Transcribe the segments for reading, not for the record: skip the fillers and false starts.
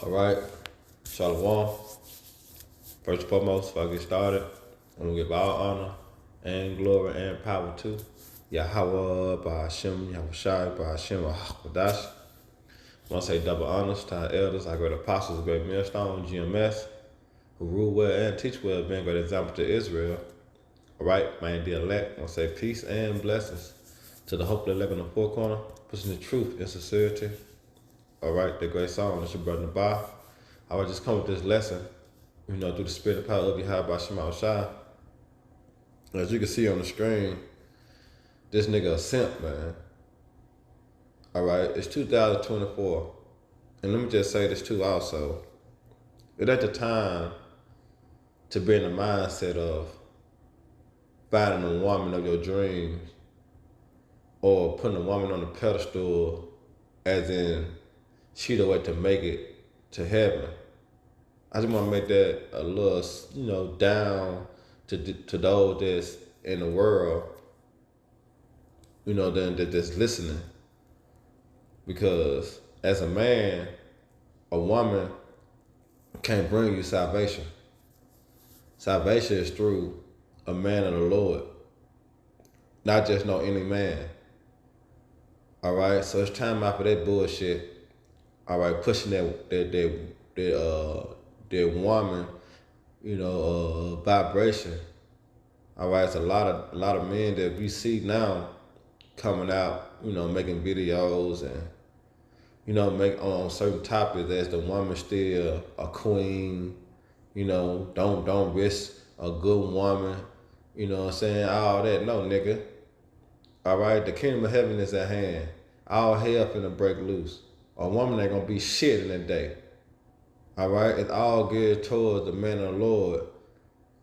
All right, Shalom. First and foremost, before I get started, I'm gonna give all honor and glory and power to Yahweh, Ba'ashem, Yahushai, Ba'ashem, Ahmadash. I want to say double honors to our elders, our great apostles, great millstone, GMS, who rule well and teach well, being a great example to Israel. All right, my dear elect, I want to say peace and blessings to the hopefully elect in the four corner, pushing the truth and sincerity. All right, the great song, that's your brother Nabah. I would just come with this lesson, through the spirit and power of Yahweh Shema Shai. As you can see on the screen, this nigga a simp, man. All right, it's 2024. And let me just say this too also. It ain't the time to be in the mindset of finding a woman of your dreams or putting a woman on the pedestal as in she the way to make it to heaven. I just want to make that a little, down to those that's in the world, that's listening. Because as a man, a woman can't bring you salvation. Salvation is through a man of the Lord, not just no any man. All right, so it's time out for that bullshit. All right, pushing that woman, vibration. All right, it's a lot of men that we see now coming out, making videos and, make on certain topics as the woman still a queen, don't risk a good woman, what I'm saying, all that. No, nigga. All right, the kingdom of heaven is at hand. All hell finna break loose. A woman ain't gonna be shit in a day. All right, it's all geared towards the man of the Lord.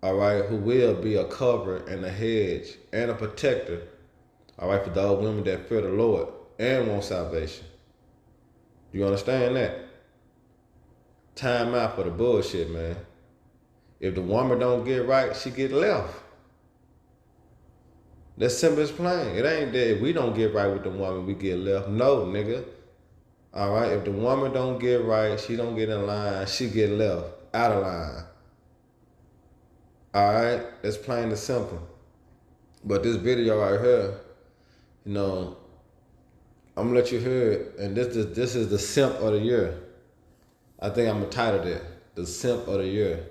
All right, who will be a cover and a hedge and a protector. All right, for those women that fear the Lord and want salvation. You understand that? Time out for the bullshit, man. If the woman don't get right, she get left. That's simple as plain. It ain't that if we don't get right with the woman, we get left. No, nigga. All right, if the woman don't get right, she don't get in line, she get left, out of line. All right, that's plain and simple. But this video right here, I'm gonna let you hear it, and this is the simp of the year. I think I'm gonna title it the simp of the year,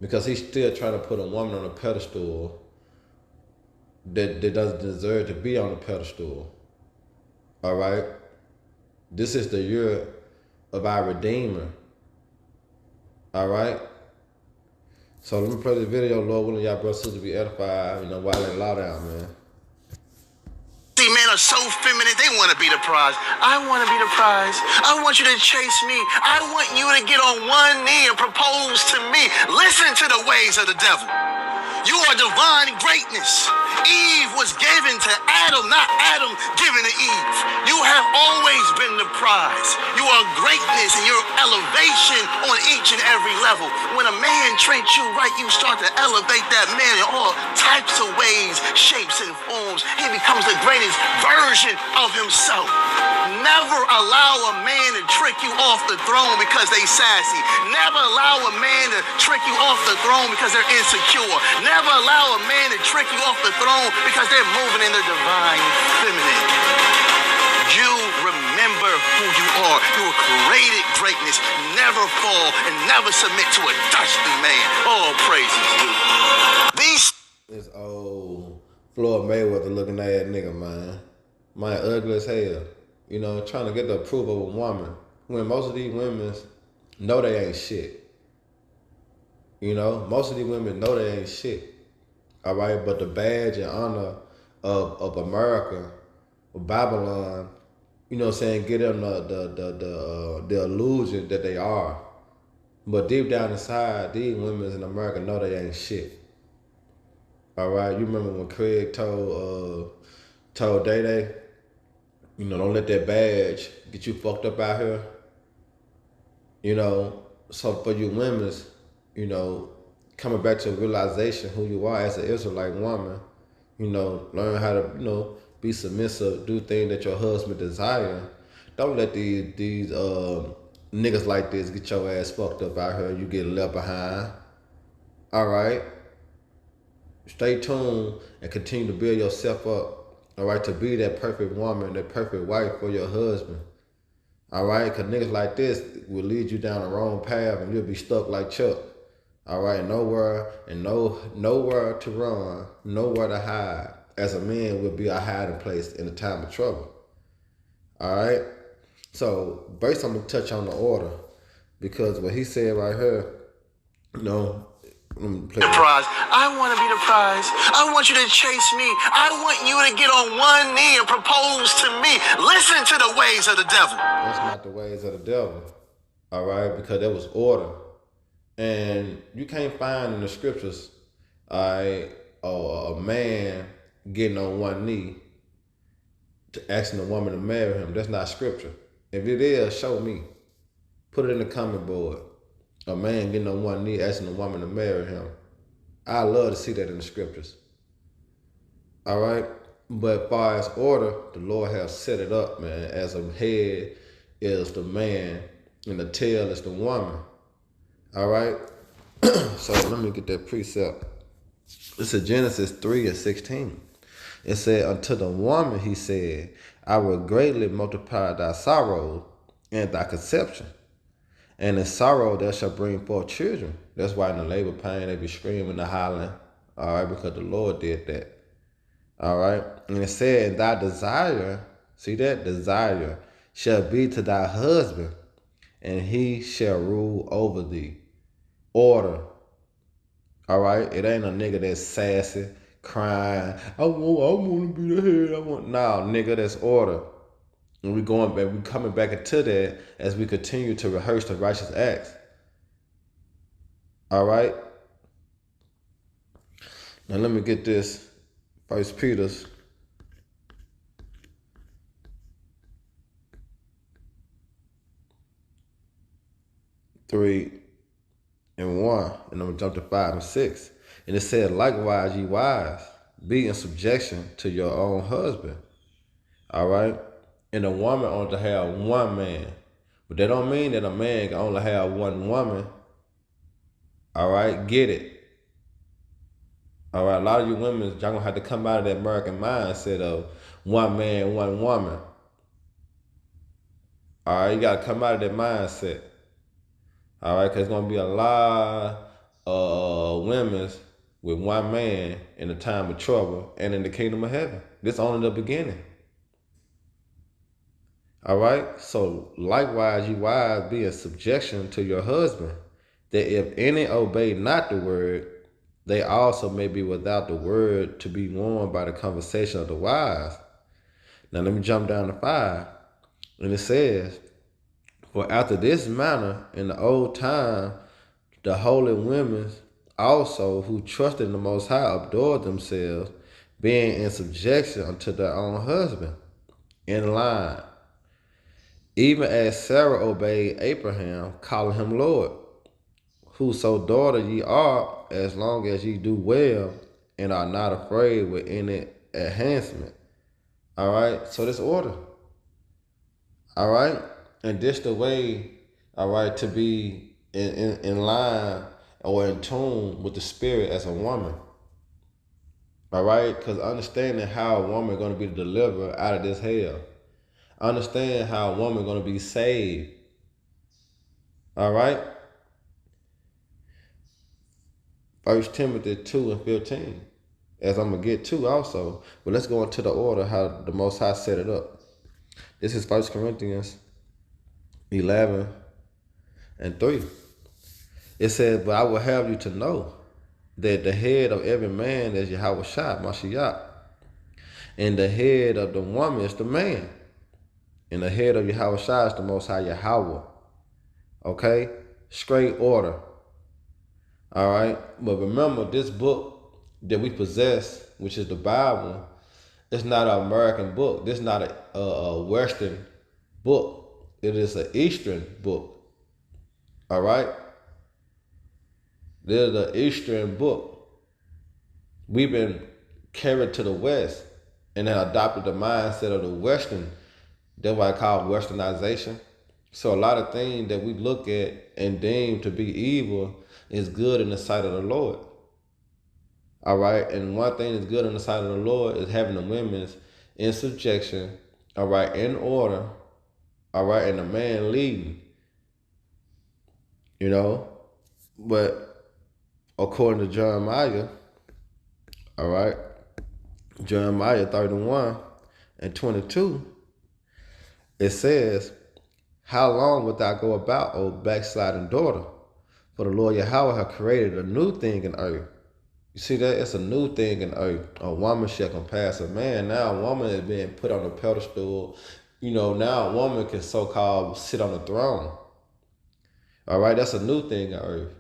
because he's still trying to put a woman on a pedestal that doesn't deserve to be on a pedestal. All right. This is the year of our Redeemer. All right? So let me play this video, Lord willing, y'all brothers and sisters be edified, while they loud down, man. See, men are so feminine, they want to be the prize. I want to be the prize. I want you to chase me. I want you to get on one knee and propose to me. Listen to the ways of the devil. You are divine greatness. Eve was given to Adam, not Adam given to Eve. You have always been the prize. You are greatness and your elevation on each and every level. When a man treats you right, you start to elevate that man in all types of ways, shapes, and forms. He becomes the greatest version of himself. Never allow a man to trick you off the throne because they sassy. Never allow a man to trick you off the throne because they're insecure. Never allow a man to trick you off the throne because they're moving in the divine feminine. You remember who you are. You were created greatness. Never fall and never submit to a dusty man. All praises due. This old Floyd Mayweather looking ass nigga, man. Man, ugly as hell. Trying to get the approval of a woman when most of these women know they ain't shit. Most of these women know they ain't shit. All right, but the badge and honor of America, of Babylon, get them the illusion that they are. But deep down inside, these women in America know they ain't shit. All right, you remember when Craig told Day Day, don't let that badge get you fucked up out here. So for you women, coming back to a realization who you are as an Israelite woman, learn how to, be submissive, do things that your husband desire. Don't let these niggas like this get your ass fucked up out here. You get left behind. All right. Stay tuned and continue to build yourself up. All right, to be that perfect woman, that perfect wife for your husband. All right, because niggas like this will lead you down the wrong path and you'll be stuck like Chuck. All right, nowhere to run, nowhere to hide. As a man would be a hiding place in a time of trouble. All right, so first I'm gonna touch on the order because what he said right here, you know, the prize. I want to be the prize. I want you to chase me. I want you to get on one knee and propose to me. Listen to the ways of the devil. That's not the ways of the devil. All right, because there was order. And you can't find in the scriptures, all right, a man getting on one knee to asking a woman to marry him. That's not scripture. If it is, show me. Put it in the comment board. A man getting on one knee asking a woman to marry him. I love to see that in the scriptures. All right? But as far as order, the Lord has set it up, man. As a head is the man and the tail is the woman. All right? So let me get that precept. It's in Genesis 3:16. It said, unto the woman, he said, I will greatly multiply thy sorrow and thy conception. And in sorrow thou shalt bring forth children. That's why in the labor pain they be screaming and hollering. All right, because the Lord did that. All right. And it said, thy desire, see that? Desire shall be to thy husband, and he shall rule over thee. Order. All right. It ain't a nigga that's sassy, crying. I want to be the head. Nah, nigga, that's order. And we coming back into that as we continue to rehearse the righteous acts. All right. Now let me get this. 1 Peter 3:1, and I'm gonna jump to 5 and 6. And it said, likewise, ye wives, be in subjection to your own husband. All right. And a woman ought to have one man. But that don't mean that a man can only have one woman. All right, get it. All right, a lot of you women, y'all gonna have to come out of that American mindset of one man, one woman. All right, you gotta come out of that mindset. All right, because it's gonna be a lot of women with one man in the time of trouble and in the kingdom of heaven. This only the beginning. All right, so likewise, you wives, be in subjection to your husband, that if any obey not the word, they also may be without the word to be warned by the conversation of the wise. Now let me jump down to 5. And it says, for after this manner in the old time, the holy women also who trusted in the Most High adored themselves, being in subjection unto their own husband, in line. Even as Sarah obeyed Abraham, calling him Lord, whoso daughter ye are, as long as ye do well and are not afraid with any enhancement. All right, so this order. All right, and this the way, all right, to be in line or in tune with the spirit as a woman. All right, because understanding how a woman is going to be delivered out of this hell. Understand how a woman is going to be saved. All right. 1 Timothy 2:15. As I'm going to get to also. But let's go into the order how the Most High set it up. This is 1 Corinthians 11:3. It says, but I will have you to know that the head of every man is Yahushua, Mashiach. And the head of the woman is the man. And the head of Yahushua is the Most High Yahweh. Okay? Straight order. All right? But remember, this book that we possess, which is the Bible, it's not an American book. This is not a Western book. It is an Eastern book. All right? This is an Eastern book. We've been carried to the West and then adopted the mindset of the Western. That's why I call it Westernization. So a lot of things that we look at and deem to be evil is good in the sight of the Lord. All right. And one thing that's good in the sight of the Lord is having the women's in subjection, all right, in order, all right, and the man leading. You know? But according to Jeremiah, all right, Jeremiah 31:22, it says, how long wilt thou go about, O backsliding daughter? For the Lord Yahweh hath created a new thing in earth. You see that? It's a new thing in earth. A woman shall compass a man. Now a woman is being put on a pedestal. You know, now a woman can so-called sit on the throne. All right, that's a new thing in earth.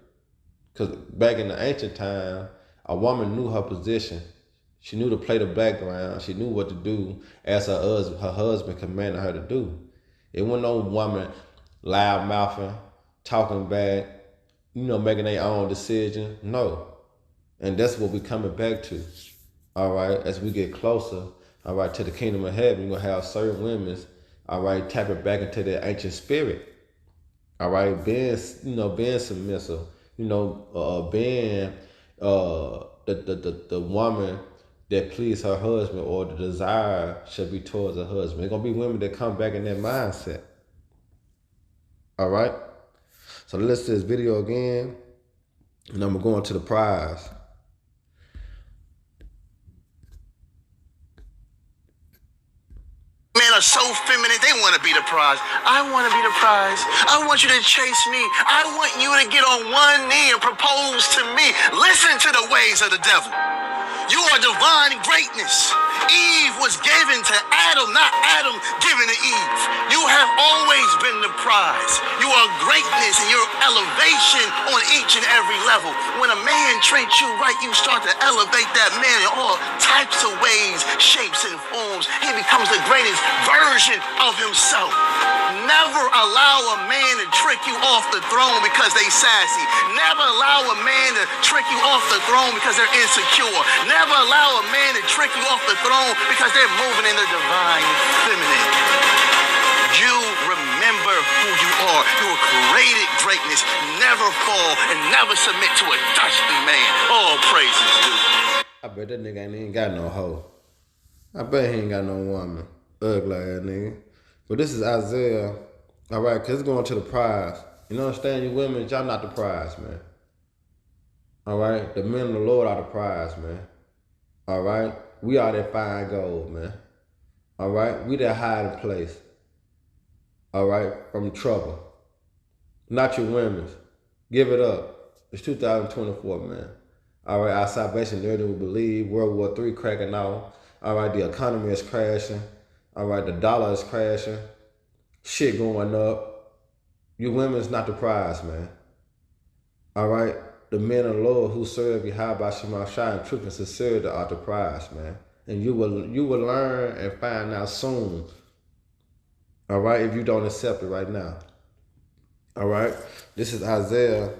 Because back in the ancient time, a woman knew her position. She knew to play the background. She knew what to do as her husband commanded her to do. It wasn't no woman loud mouthing, talking back, you know, making their own decision. No. And that's what we're coming back to. All right, as we get closer, all right, to the kingdom of heaven, you're gonna have certain women, all right, tap it back into their ancient spirit. All right, being submissive, being the woman that please her husband, or the desire should be towards her husband. There's gonna be women that come back in that mindset. All right. So let's see this video again, and I'm going to the prize. Men are so feminine, they want to be the prize. I want to be the prize. I want you to chase me. I want you to get on one knee and propose to me. Listen to the ways of the devil. You are divine greatness. Eve was given to Adam, not Adam given to Eve. You have always been the prize. You are greatness and your elevation on each and every level. When a man treats you right, you start to elevate that man in all types of ways, shapes, and forms. He becomes the greatest version of himself. Never allow a man to trick you off the throne because they sassy. Never allow a man to trick you off the throne because they're insecure. Never allow a man to trick you off the throne because they're moving in the divine feminine. You remember who you are. You were created greatness. Never fall and never submit to a dusty man. All praises due. I bet that nigga ain't even got no hoe. I bet he ain't got no woman. Ugly ass nigga. But this is Isaiah. All right, because it's going to the prize. You understand, you women, y'all not the prize, man. All right? The men of the Lord are the prize, man. All right? We are that fine gold, man. All right? We that hiding place. All right? From trouble. Not your women's. Give it up. It's 2024, man. All right? Our salvation there than we believe. World War III cracking out. All right? The economy is crashing. All right? The dollar is crashing. Shit going up. Your women's not the prize, man. All right? The men of the Lord who serve Yahweh Shema Shai in truth and sincerity are the prize, man. And you will learn and find out soon. All right? If you don't accept it right now. All right? This is Isaiah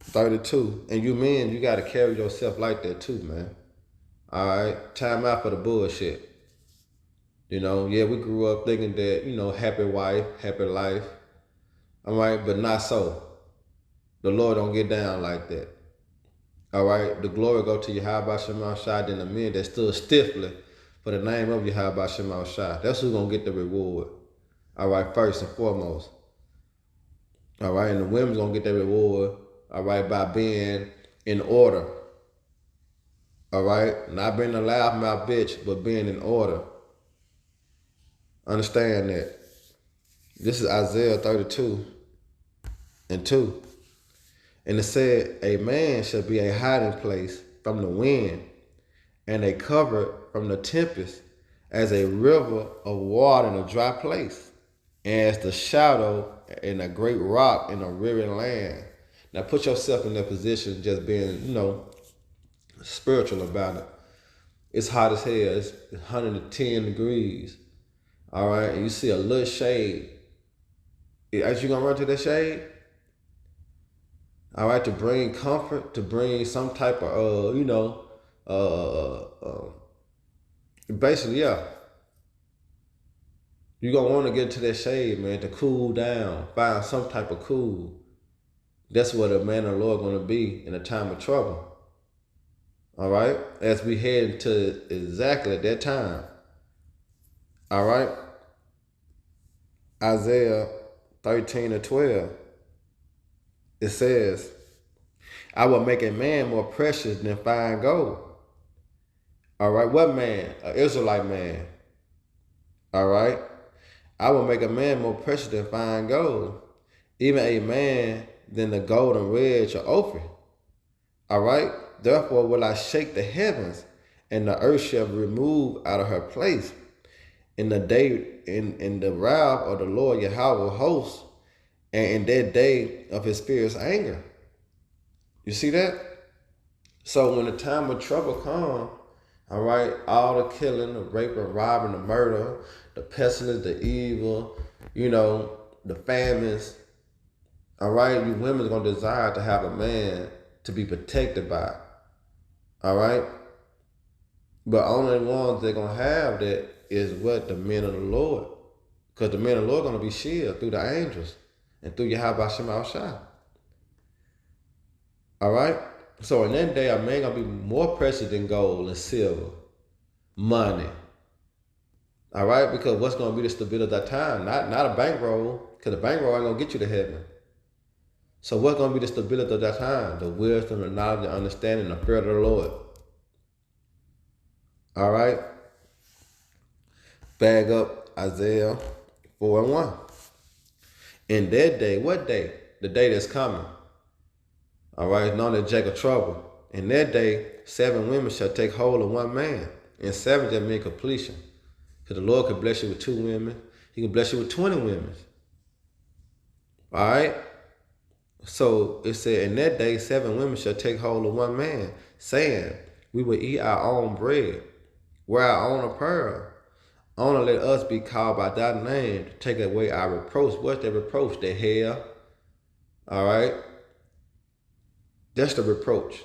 32. And you men, you got to carry yourself like that too, man. All right? Time out for the bullshit. You know, yeah, we grew up thinking that, you know, happy wife, happy life. All right? But not so. The Lord don't get down like that. All right? The glory go to Yahweh Shema Shai, then the men that stood stiffly for the name of Yahweh Shema Shai. That's who's going to get the reward. All right? First and foremost. All right? And the women's going to get their reward, all right, by being in order. All right? Not being a loudmouth bitch, but being in order. Understand that. This is Isaiah 32:2. And it said, a man shall be a hiding place from the wind, and a cover from the tempest, as a river of water in a dry place, and as the shadow in a great rock in a weary land. Now put yourself in that position, just being, you know, spiritual about it. It's hot as hell. It's 110 degrees. All right, and you see a little shade. Ain't you gonna run to that shade? All right, to bring comfort, to bring some type of, basically, yeah. You're going to want to get to that shade, man, to cool down, find some type of cool. That's what a man of the Lord going to be in a time of trouble. All right? As we head into exactly at that time. All right? Isaiah 13:12. It says, I will make a man more precious than fine gold. All right? What man? An Israelite man. All right? I will make a man more precious than fine gold, even a man than the gold and red or Ophir. All right? Therefore will I shake the heavens, and the earth shall be removed out of her place. In the day, in the wrath of the Lord Yahweh hosts, and in that day of his fierce anger. You see that? So when the time of trouble comes, all right, all the killing, the rape, the robbing, the murder, the pestilence, the evil, the famines, all right, you women are going to desire to have a man to be protected by, all right? But only ones they're going to have that is what? The men of the Lord. Because the men of the Lord are going to be shielded through the angels and through Yahweh Shem Al-Shai. All right? So in that day, a man going to be more precious than gold and silver, money. All right? Because what's going to be the stability of that time? Not a bankroll, because the bankroll ain't going to get you to heaven. So what's going to be the stability of that time? The wisdom, the knowledge, the understanding, the fear of the Lord. All right? Bag up Isaiah 4:1. In that day, what day? The day that's coming. All right, known as Jacob trouble. In that day, 7 women shall take hold of one man, and 7 shall mean completion. Because the Lord can bless you with 2 women. He can bless you with 20 women. All right? So it said, in that day, 7 women shall take hold of one man, saying, we will eat our own bread, wear our own apparel. Only let us be called by thy name to take away our reproach. What's that reproach? The hell. All right? That's the reproach.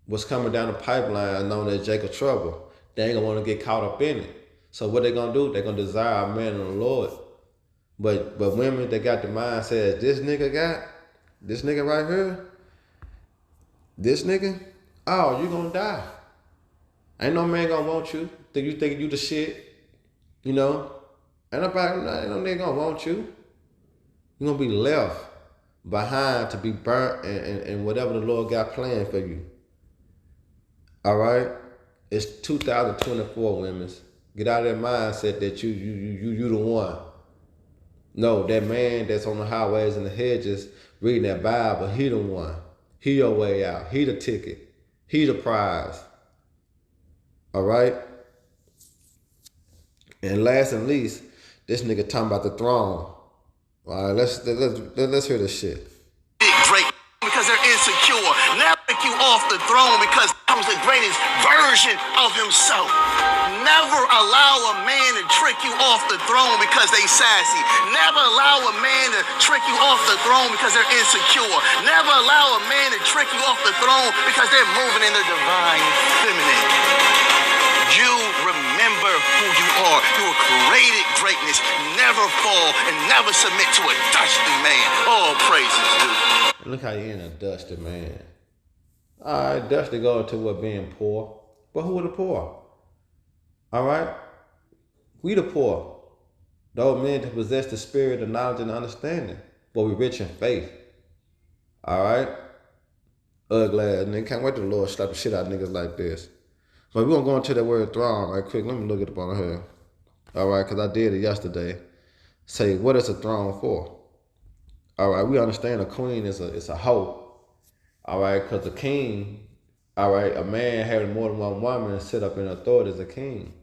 What's coming down the pipeline known as Jacob trouble. They ain't going to want to get caught up in it. So what they going to do? They're going to desire a man of the Lord. But women that got the mindset, this nigga right here, this nigga, oh, you going to die. Ain't no man going to want you. You think you the shit. Ain't no nigga gonna want you. You're gonna be left behind to be burnt and whatever the Lord got planned for you. All right? It's 2024, women. Get out of that mindset that you the one. No, that man that's on the highways and the hedges reading that Bible, he the one. He your way out. He the ticket. He the prize. All right? And last and least, this nigga talking about the throne. All right, let's hear this shit. Great because they're insecure. Never take you off the throne because comes the greatest version of himself. Never allow a man to trick you off the throne because they sassy. Never allow a man to trick you off the throne because they're insecure. Never allow a man to trick you off the throne because they're moving in the divine feminine. You remember who you are. You were created greatness. Never fall and never submit to a dusty man. All praises, dude. Look how you in a dusty man. All right, dusty go into what being poor. But who are the poor? All right? We the poor. Those men that possess the spirit, the knowledge, and the understanding. But we rich in faith. All right? Ugly ass nigga. Can't wait till the Lord slap the shit out of niggas like this. But we're going to go into that word throne right quick. Let me look it up on here. All right, because I did it yesterday. Say, what is a throne for? All right, we understand a queen is a hoe. All right, because a king, all right, a man having more than one woman set up in authority as a king.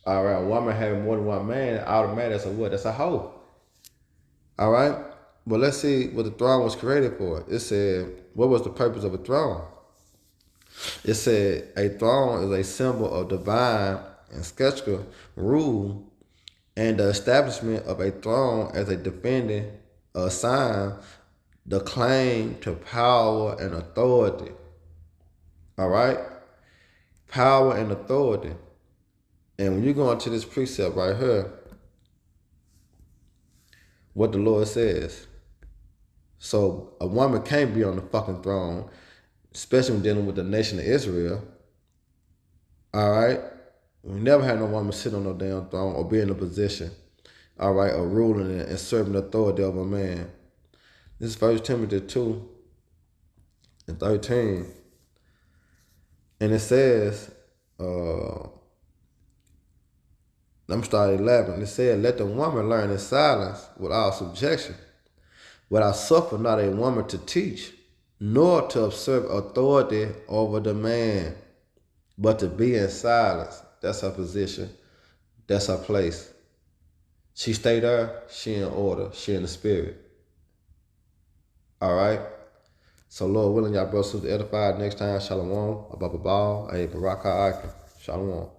All right, a woman having more than one man, automatically that's a what? That's a hoe. All right, but let's see what the throne was created for. It said, what was the purpose of a throne? It said, a throne is a symbol of divine and skeptical rule, and the establishment of a throne as a defending a sign, the claim to power and authority. All right? Power and authority. And when you go into this precept right here, what the Lord says. So a woman can't be on the fucking throne, especially when dealing with the nation of Israel. All right? We never had no woman sit on no damn throne or be in a position, all right, of ruling and serving the authority of a man. This is 1 Timothy 2 and 13. And it says, I'm starting 11. It said, let the woman learn in silence without subjection, without suffering not a woman to teach, nor to observe authority over the man, but to be in silence. That's her position. That's her place. She stay there. She in order. She in the spirit. All right? So Lord willing, y'all brothers and sisters edified. Next time, shalom. Abba Babal. Hey, Baraka Akin. Shalom.